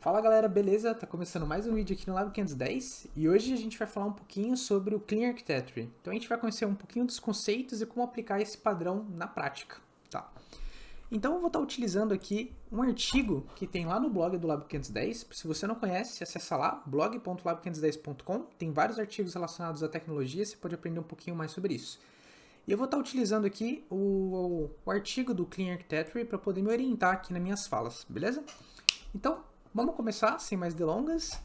Fala galera, beleza? Tá começando mais um vídeo aqui no Lab 510 e hoje a gente vai falar um pouquinho sobre o Clean Architecture. Então a gente vai conhecer um pouquinho dos conceitos e como aplicar esse padrão na prática, tá? Então eu vou estar utilizando aqui um artigo que tem lá no blog do Lab 510. Se você não conhece, acessa lá, blog.lab510.com. Tem vários artigos relacionados à tecnologia, você pode aprender um pouquinho mais sobre isso. E eu vou estar utilizando aqui o artigo do Clean Architecture para poder me orientar aqui nas minhas falas, beleza? Então, vamos começar, sem mais delongas.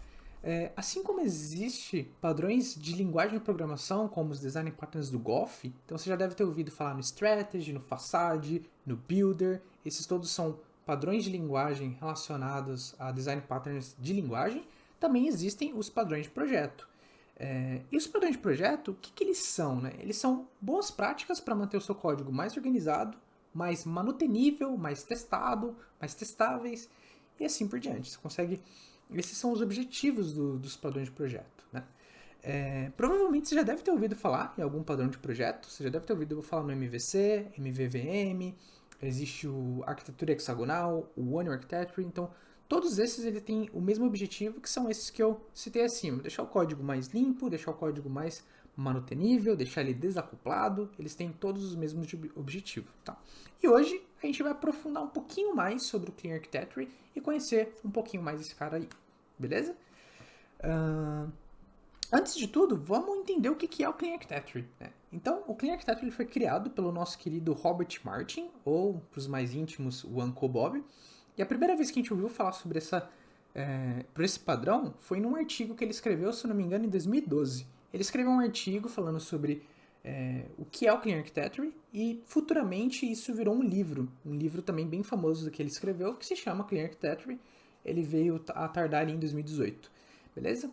Assim como existe padrões de linguagem de programação, como os design patterns do Goff, então você já deve ter ouvido falar no Strategy, no Facade, no Builder. Esses todos são padrões de linguagem relacionados a design patterns de linguagem. Também existem os padrões de projeto. E os padrões de projeto, o que eles são? Né? Eles são boas práticas para manter o seu código mais organizado, mais manutenível, mais testado, mais testáveis e assim por diante. Você consegue. Esses são os objetivos dos padrões de projeto. Né? Provavelmente você já deve ter ouvido falar em algum padrão de projeto. Você já deve ter ouvido falar no MVC, MVVM, existe o arquitetura hexagonal, o One Architecture. Então, todos esses ele tem o mesmo objetivo, que são esses que eu citei acima. Deixar o código mais limpo, deixar o código mais manutenível, deixar ele desacoplado. Eles têm todos os mesmos objetivos. Tá? E hoje a gente vai aprofundar um pouquinho mais sobre o Clean Architecture e conhecer um pouquinho mais esse cara aí. Beleza? Antes de tudo, vamos entender o que é o Clean Architecture. Né? Então, o Clean Architecture ele foi criado pelo nosso querido Robert Martin, ou, para os mais íntimos, o Uncle Bob. E a primeira vez que a gente ouviu falar sobre por esse padrão foi num artigo que ele escreveu, se não me engano, em 2012. Ele escreveu um artigo falando sobre o que é o Clean Architecture e futuramente isso virou um livro também bem famoso do que ele escreveu, que se chama Clean Architecture. Ele veio a tardar ali em 2018, beleza?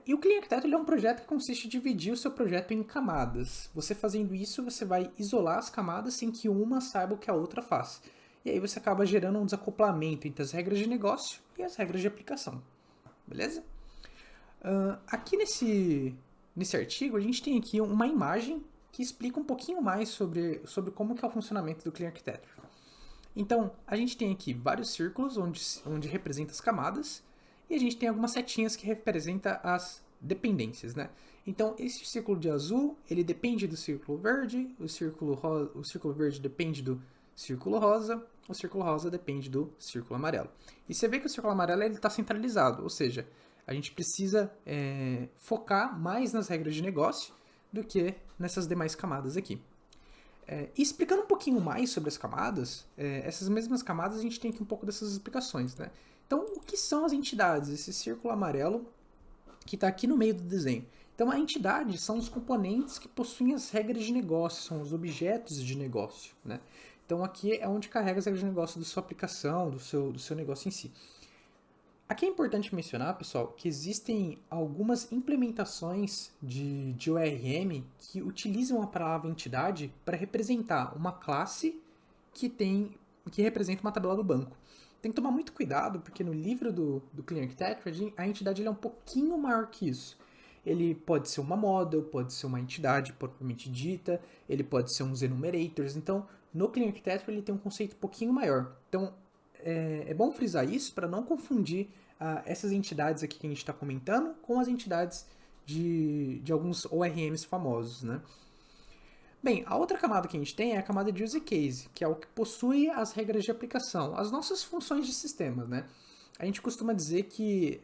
E o Clean Architecture é um projeto que consiste em dividir o seu projeto em camadas. Você fazendo isso, você vai isolar as camadas sem que uma saiba o que a outra faz. E aí você acaba gerando um desacoplamento entre as regras de negócio e as regras de aplicação. Beleza? Aqui nesse artigo, a gente tem aqui uma imagem que explica um pouquinho mais sobre como que é o funcionamento do Clean Architecture. Então, a gente tem aqui vários círculos onde representa as camadas e a gente tem algumas setinhas que representam as dependências, né? Então, esse círculo de azul, ele depende do círculo verde, o círculo verde depende do círculo rosa, o círculo rosa depende do círculo amarelo. E você vê que o círculo amarelo está centralizado, ou seja, a gente precisa focar mais nas regras de negócio do que nessas demais camadas aqui. E explicando um pouquinho mais sobre as camadas, essas mesmas camadas a gente tem aqui um pouco dessas explicações. Né? Então, o que são as entidades? Esse círculo amarelo que está aqui no meio do desenho. Então, a entidade são os componentes que possuem as regras de negócio, são os objetos de negócio. Né? Então, aqui é onde carrega as regras de negócio da sua aplicação, do seu negócio em si. Aqui é importante mencionar, pessoal, que existem algumas implementações de ORM que utilizam a palavra entidade para representar uma classe que representa uma tabela do banco. Tem que tomar muito cuidado, porque no livro do Clean Architecture, a entidade é um pouquinho maior que isso. Ele pode ser uma model, pode ser uma entidade propriamente dita, ele pode ser uns enumerators. Então, no Clean Architecture, ele tem um conceito um pouquinho maior. Então, é bom frisar isso para não confundir essas entidades aqui que a gente está comentando com as entidades de alguns ORMs famosos. Né? Bem, a outra camada que a gente tem é a camada de use case, que é o que possui as regras de aplicação, as nossas funções de sistema. Né? A gente costuma dizer que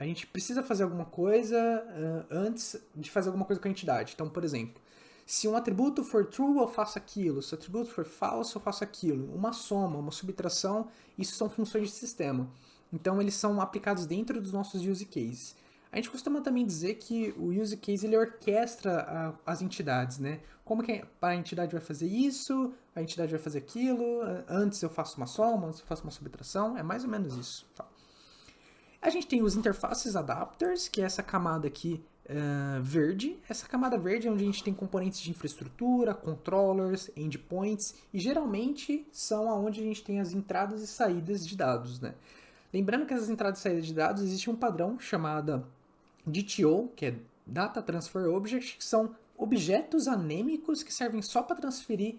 a gente precisa fazer alguma coisa antes de fazer alguma coisa com a entidade. Então, por exemplo, se um atributo for true, eu faço aquilo. Se o atributo for false, eu faço aquilo. Uma soma, uma subtração, isso são funções de sistema. Então, eles são aplicados dentro dos nossos use cases. A gente costuma também dizer que o use case ele orquestra as entidades, né? Como que a entidade vai fazer isso, a entidade vai fazer aquilo, antes eu faço uma soma, antes eu faço uma subtração, é mais ou menos isso. Tá? A gente tem os interfaces adapters, que é essa camada aqui verde. Essa camada verde é onde a gente tem componentes de infraestrutura, controllers, endpoints, e geralmente são onde a gente tem as entradas e saídas de dados, né? Lembrando que essas entradas e saídas de dados existe um padrão chamado DTO, que é Data Transfer Object, que são objetos anêmicos que servem só para transferir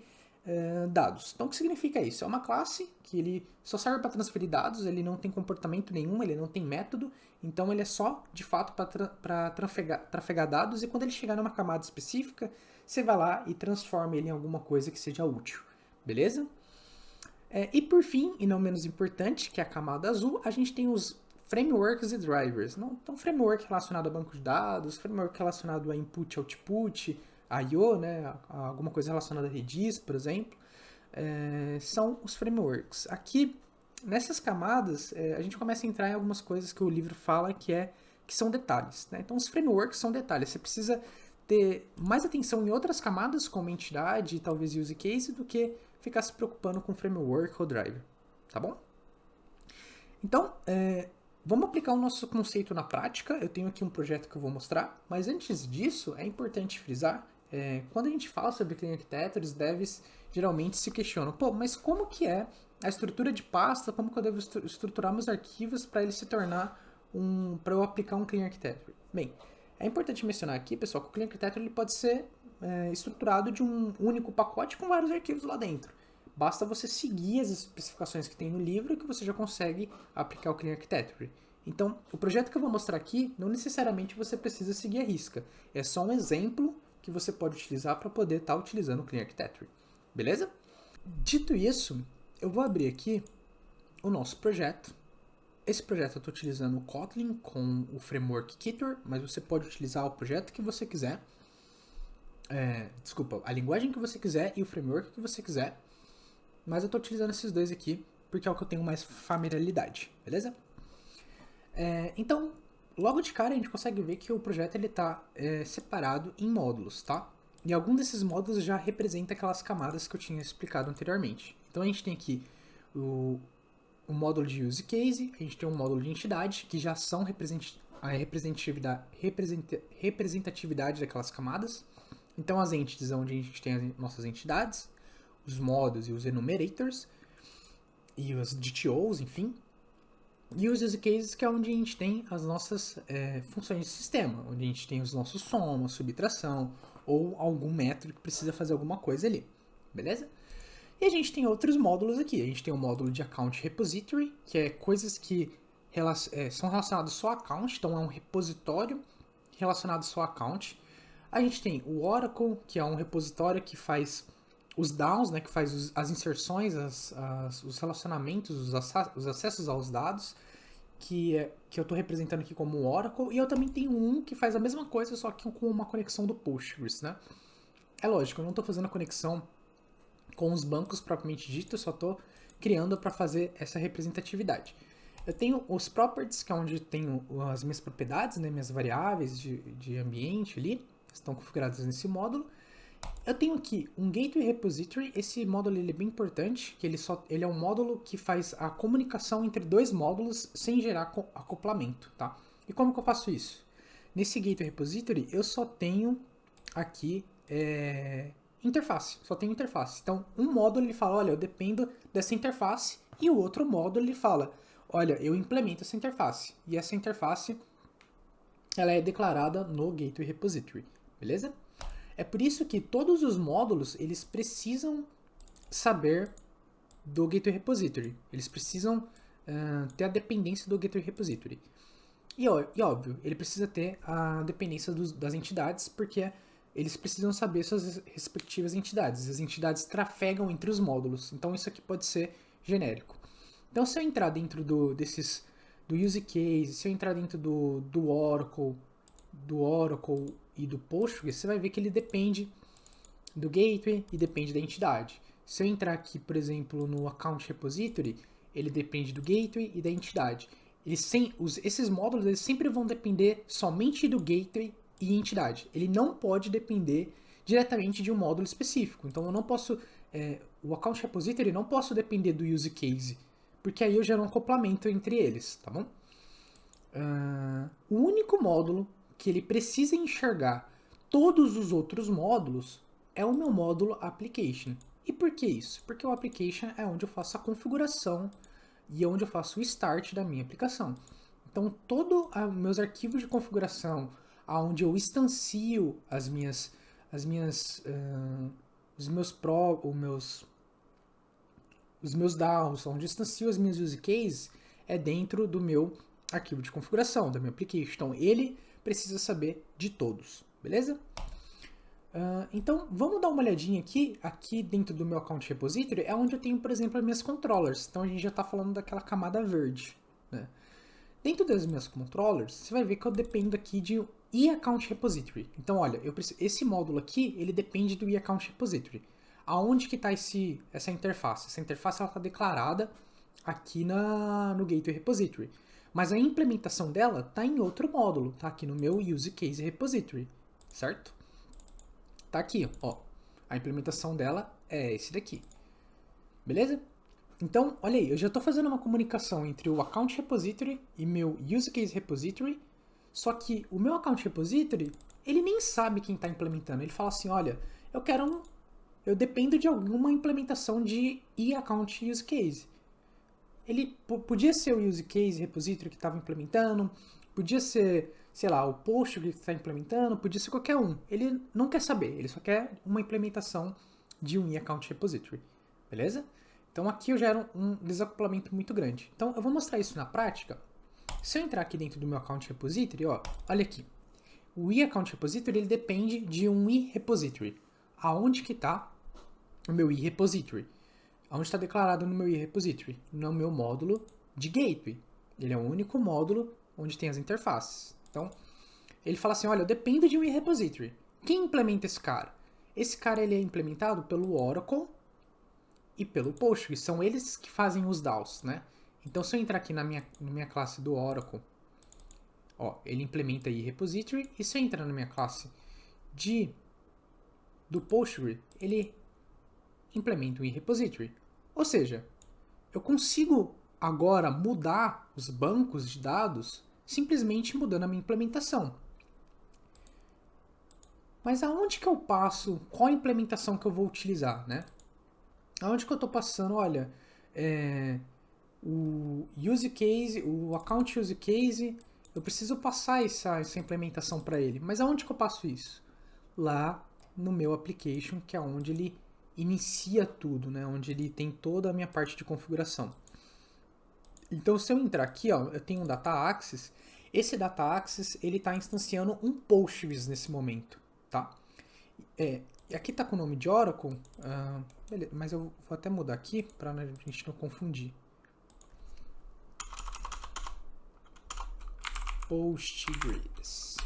dados. Então, o que significa isso? É uma classe que ele só serve para transferir dados, ele não tem comportamento nenhum, ele não tem método, então ele é só, de fato, para trafegar dados, e quando ele chegar numa camada específica, você vai lá e transforma ele em alguma coisa que seja útil, beleza? E por fim, e não menos importante, que é a camada azul, a gente tem os frameworks e drivers. Então, framework relacionado a banco de dados, framework relacionado a input, output, a I/O, né, alguma coisa relacionada a redis, por exemplo, são os frameworks. Aqui, nessas camadas, a gente começa a entrar em algumas coisas que o livro fala que são detalhes, né? Então, os frameworks são detalhes. Você precisa ter mais atenção em outras camadas, como entidade, talvez use case, do que ficar se preocupando com framework ou driver, tá bom? Então, vamos aplicar o nosso conceito na prática. Eu tenho aqui um projeto que eu vou mostrar, mas antes disso, é importante frisar, quando a gente fala sobre Clean Architecture, os devs geralmente se questionam, pô, mas como que é a estrutura de pasta, como que eu devo estruturar meus arquivos para ele se tornar para eu aplicar um Clean Architecture? Bem, é importante mencionar aqui, pessoal, que o Clean Architecture ele pode ser estruturado de um único pacote com vários arquivos lá dentro. Basta você seguir as especificações que tem no livro que você já consegue aplicar o Clean Architecture. Então, o projeto que eu vou mostrar aqui, não necessariamente você precisa seguir a risca. É só um exemplo que você pode utilizar para poder estar utilizando o Clean Architecture. Beleza? Dito isso, eu vou abrir aqui o nosso projeto. Esse projeto eu estou utilizando o Kotlin com o framework Kittor, mas você pode utilizar o projeto que você quiser. A linguagem que você quiser e o framework que você quiser. Mas eu estou utilizando esses dois aqui porque é o que eu tenho mais familiaridade, beleza? Então, logo de cara a gente consegue ver que o projeto está separado em módulos, tá? E algum desses módulos já representa aquelas camadas que eu tinha explicado anteriormente. Então a gente tem aqui o módulo de use case, a gente tem um módulo de entidade, que já são a representatividade daquelas camadas. Então as entities, onde a gente tem as nossas entidades, os modos e os enumerators, e os DTOs, enfim. E os use cases, que é onde a gente tem as nossas funções de sistema, onde a gente tem os nossos somas, subtração, ou algum método que precisa fazer alguma coisa ali, beleza? E a gente tem outros módulos aqui. A gente tem o módulo de Account Repository, que é coisas que são relacionadas só a account, então é um repositório relacionado só a account. A gente tem o Oracle, que é um repositório que faz os downs, né, que faz as inserções, os relacionamentos, os acessos aos dados, que eu estou representando aqui como o Oracle. E eu também tenho um que faz a mesma coisa, só que com uma conexão do Postgres, né? É lógico, eu não estou fazendo a conexão com os bancos propriamente dito, eu só estou criando para fazer essa representatividade. Eu tenho os properties, que é onde tenho as minhas propriedades, né, minhas variáveis de ambiente ali, estão configuradas nesse módulo. Eu tenho aqui um Gateway Repository. Esse módulo ele é bem importante, que ele é um módulo que faz a comunicação entre dois módulos sem gerar acoplamento, tá? E como que eu faço isso? Nesse Gateway Repository eu só tenho aqui interface, só tenho interface. Então, um módulo ele fala, olha, eu dependo dessa interface, e o outro módulo ele fala, olha, eu implemento essa interface. E essa interface ela é declarada no Gateway Repository, beleza? É por isso que todos os módulos eles precisam saber do Gateway Repository. Eles precisam ter a dependência do Gateway Repository. E óbvio, ele precisa ter a dependência das entidades, porque eles precisam saber suas respectivas entidades. As entidades trafegam entre os módulos, então isso aqui pode ser genérico. Então, se eu entrar dentro do use case, se eu entrar dentro do Oracle e do Postgres, você vai ver que ele depende do gateway e depende da entidade. Se eu entrar aqui, por exemplo, no Account Repository, ele depende do gateway e da entidade. Esses módulos eles sempre vão depender somente do gateway e entidade. Ele não pode depender diretamente de um módulo específico. Então eu não posso, o Account Repository não posso depender do use case, porque aí eu gero um acoplamento entre eles, tá bom? O único módulo que ele precisa enxergar todos os outros módulos é o meu módulo Application. E por que isso? Porque o Application é onde eu faço a configuração e é onde eu faço o start da minha aplicação. Então, todos os meus arquivos de configuração, onde eu instancio as minhas os meus DAOs, onde eu instancio as minhas use cases, é dentro do meu arquivo de configuração, da minha application. Então, ele precisa saber de todos, beleza? Então, vamos dar uma olhadinha aqui dentro do meu account repository, é onde eu tenho, por exemplo, as minhas controllers. Então, a gente já está falando daquela camada verde, né? Dentro das minhas controllers, você vai ver que eu dependo aqui de e-account repository. Então, olha, esse módulo aqui, ele depende do e-account repository. Aonde que está essa interface? Essa interface está declarada aqui no Gateway Repository. Mas a implementação dela está em outro módulo, está aqui no meu Use Case Repository, certo? Tá aqui, ó. A implementação dela é esse daqui. Beleza? Então, olha aí, eu já estou fazendo uma comunicação entre o Account Repository e meu Use Case Repository, só que o meu Account Repository, ele nem sabe quem está implementando. Ele fala assim, olha, eu dependo de alguma implementação de e-account use case. Ele podia ser o use case repository que estava implementando, podia ser, sei lá, o post que está implementando, podia ser qualquer um. Ele não quer saber, ele só quer uma implementação de um e-account repository, beleza? Então aqui eu gero um desacoplamento muito grande. Então eu vou mostrar isso na prática. Se eu entrar aqui dentro do meu account repository, ó, olha aqui. O e-account repository ele depende de um e-repository. Aonde que está o meu e-repository? Aonde está declarado no meu e-repository? No meu módulo de gateway. Ele é o único módulo onde tem as interfaces. Então, ele fala assim, olha, eu dependo de um e-repository. Quem implementa esse cara? Esse cara ele é implementado pelo Oracle e pelo Postgres. São eles que fazem os DAOs, né? Então, se eu entrar aqui na minha classe do Oracle, ó, ele implementa e-repository. E se eu entrar na minha classe do Postgres, ele implementa o e-repository. Ou seja, eu consigo agora mudar os bancos de dados simplesmente mudando a minha implementação. Mas aonde que eu passo? Qual a implementação que eu vou utilizar, né? Aonde que eu estou passando? Olha, o use case, o account use case, eu preciso passar essa implementação para ele. Mas aonde que eu passo isso? Lá no meu application, que é onde ele inicia tudo, né? Onde ele tem toda a minha parte de configuração. Então, se eu entrar aqui, ó, eu tenho um Data Access. Esse Data Access, ele está instanciando um Postgres nesse momento, tá? Aqui está com o nome de Oracle, beleza, mas eu vou até mudar aqui para a gente não confundir. Postgres.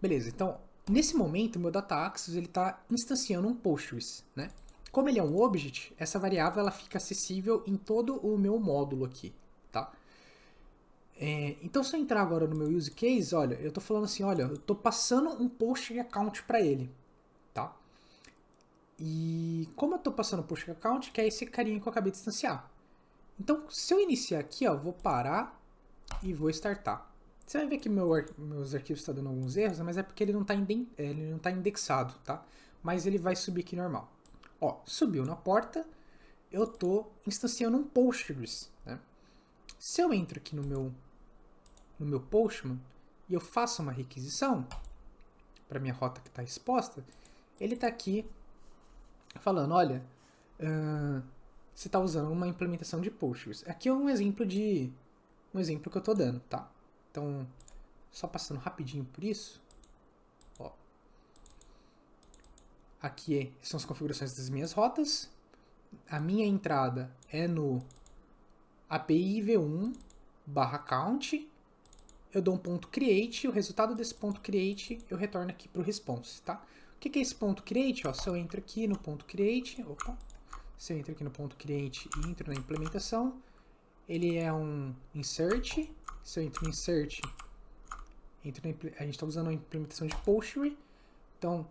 Beleza, então, nesse momento, meu Data Access está instanciando um Postgres, né? Como ele é um objet, essa variável ela fica acessível em todo o meu módulo aqui, tá? Então, se eu entrar agora no meu use case, olha, eu estou falando assim, olha, eu estou passando um Postgres account para ele, tá? E como eu estou passando o Postgres account, que é esse carinha que eu acabei de instanciar. Então, se eu iniciar aqui, ó, vou parar e vou startar. Você vai ver que meus arquivos estão dando alguns erros, mas é porque ele não está indexado, tá? Mas ele vai subir aqui normal. Ó, subiu na porta, eu estou instanciando um Postgres, né? Se eu entro aqui no meu Postman e eu faço uma requisição para minha rota que está exposta, ele está aqui falando, olha, você está usando uma implementação de Postgres. Aqui é um exemplo que eu estou dando, tá? Então, só passando rapidinho por isso, ó. Aqui são as configurações das minhas rotas. A minha entrada é no API v1/count. Eu dou um ponto create, o resultado desse ponto create eu retorno aqui para o response, tá? O que é esse ponto create? Ó, se eu entro aqui no ponto create, se eu entro aqui no ponto create e entro na implementação, ele é um insert. Se eu entro no insert, a gente está usando a implementação de Postgres. Então, o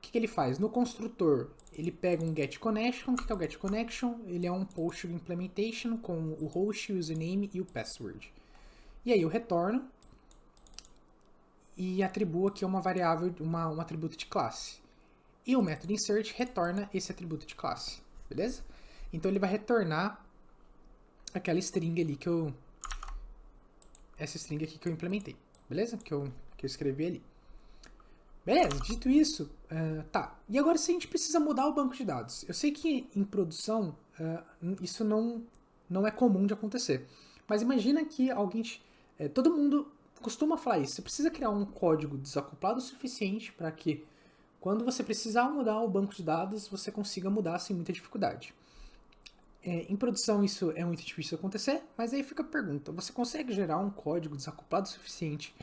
que ele faz? No construtor, ele pega um getConnection. O que é o getConnection? Ele é um Postgres implementation com o host, o username e o password. E aí eu retorno e atribuo aqui uma variável, um atributo de classe. E o método insert retorna esse atributo de classe, beleza? Então ele vai retornar aquela string ali essa string aqui que eu implementei, beleza? Que eu escrevi ali. Beleza, dito isso, tá. E agora se a gente precisa mudar o banco de dados? Eu sei que em produção isso não é comum de acontecer. Mas imagina que todo mundo costuma falar isso. Você precisa criar um código desacoplado o suficiente para que quando você precisar mudar o banco de dados, você consiga mudar sem muita dificuldade. Em produção isso é muito difícil de acontecer, mas aí fica a pergunta: você consegue gerar um código desacoplado o suficiente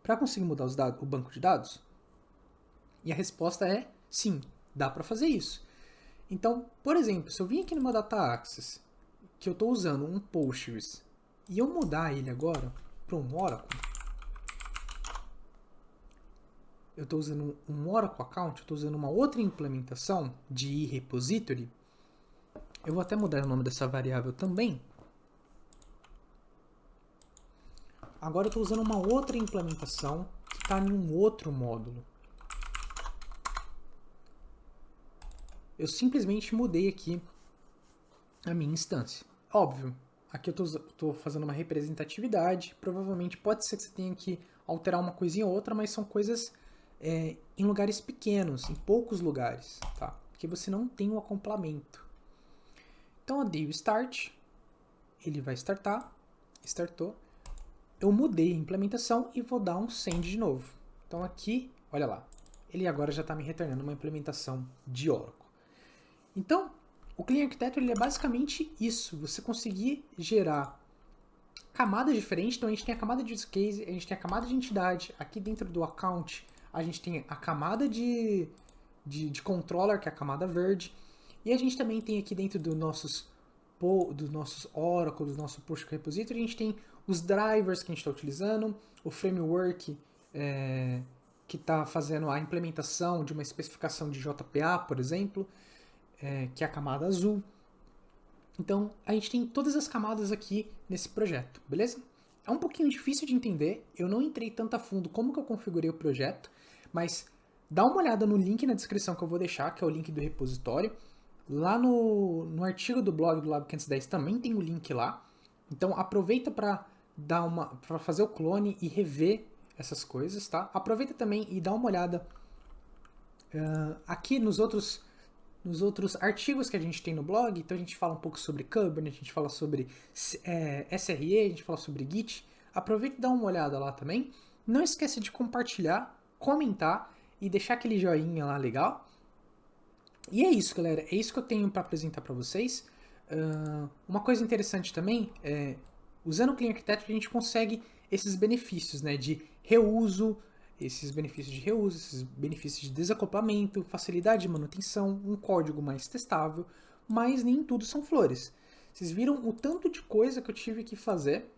para conseguir mudar o banco de dados? E a resposta é sim, dá para fazer isso. Então, por exemplo, se eu vim aqui numa Data Access, que eu estou usando um Postgres, e eu mudar ele agora para um Oracle, eu estou usando um Oracle Account, eu estou usando uma outra implementação de repository, eu vou até mudar o nome dessa variável também. Agora eu estou usando uma outra implementação que está em um outro módulo. Eu simplesmente mudei aqui a minha instância. Óbvio, aqui eu estou fazendo uma representatividade, provavelmente pode ser que você tenha que alterar uma coisinha ou outra, mas são coisas em lugares pequenos, em poucos lugares, tá? Porque você não tem um acoplamento. Então eu dei o start, ele vai startar, startou. Eu mudei a implementação e vou dar um send de novo. Então aqui, olha lá, ele agora já está me retornando uma implementação de Oracle. Então, o Clean Architecture ele é basicamente isso, você conseguir gerar camadas diferentes. Então a gente tem a camada de use case, a gente tem a camada de entidade, aqui dentro do account a gente tem a camada de controller, que é a camada verde, e a gente também tem aqui dentro dos nossos Oracle, do nosso Push Repository, a gente tem os drivers que a gente está utilizando, o framework que está fazendo a implementação de uma especificação de JPA, por exemplo, que é a camada azul. Então, a gente tem todas as camadas aqui nesse projeto, beleza? É um pouquinho difícil de entender, eu não entrei tanto a fundo como que eu configurei o projeto, mas dá uma olhada no link na descrição que eu vou deixar, que é o link do repositório. Lá no artigo do blog do Lab 510 também tem o link lá. Então aproveita para fazer o clone e rever essas coisas, tá? Aproveita também e dá uma olhada aqui nos outros artigos que a gente tem no blog. Então a gente fala um pouco sobre Kubernetes, a gente fala sobre SRE, a gente fala sobre Git. Aproveita e dá uma olhada lá também. Não esqueça de compartilhar, comentar e deixar aquele joinha lá legal. E é isso, galera. É isso que eu tenho para apresentar para vocês. Uma coisa interessante também é, usando o Clean Architecture, a gente consegue esses benefícios, né, de reuso, esses benefícios de desacoplamento, facilidade de manutenção, um código mais testável, mas nem tudo são flores. Vocês viram o tanto de coisa que eu tive que fazer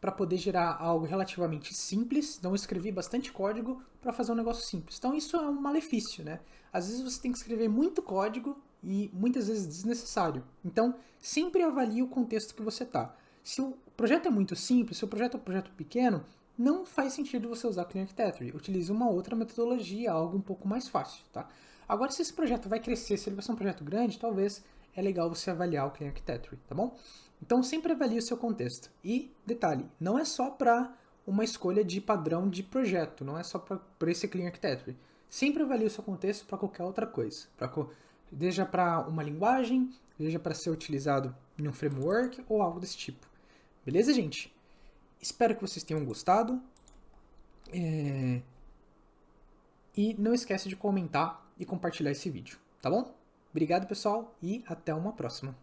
para poder gerar algo relativamente simples. Então eu escrevi bastante código para fazer um negócio simples. Então isso é um malefício, né? Às vezes você tem que escrever muito código e muitas vezes desnecessário. Então sempre avalie o contexto que você está. Se o projeto é muito simples, se o projeto é um projeto pequeno, não faz sentido você usar Clean Architecture. Utilize uma outra metodologia, algo um pouco mais fácil, tá? Agora, se esse projeto vai crescer, se ele vai ser um projeto grande, talvez é legal você avaliar o Clean Architecture, tá bom? Então, sempre avalie o seu contexto. E, detalhe, não é só para uma escolha de padrão de projeto, não é só para esse Clean Architecture. Sempre avalie o seu contexto para qualquer outra coisa. Seja para uma linguagem, seja para ser utilizado em um framework ou algo desse tipo. Beleza, gente? Espero que vocês tenham gostado. E não esquece de comentar e compartilhar esse vídeo, tá bom? Obrigado, pessoal, e até uma próxima.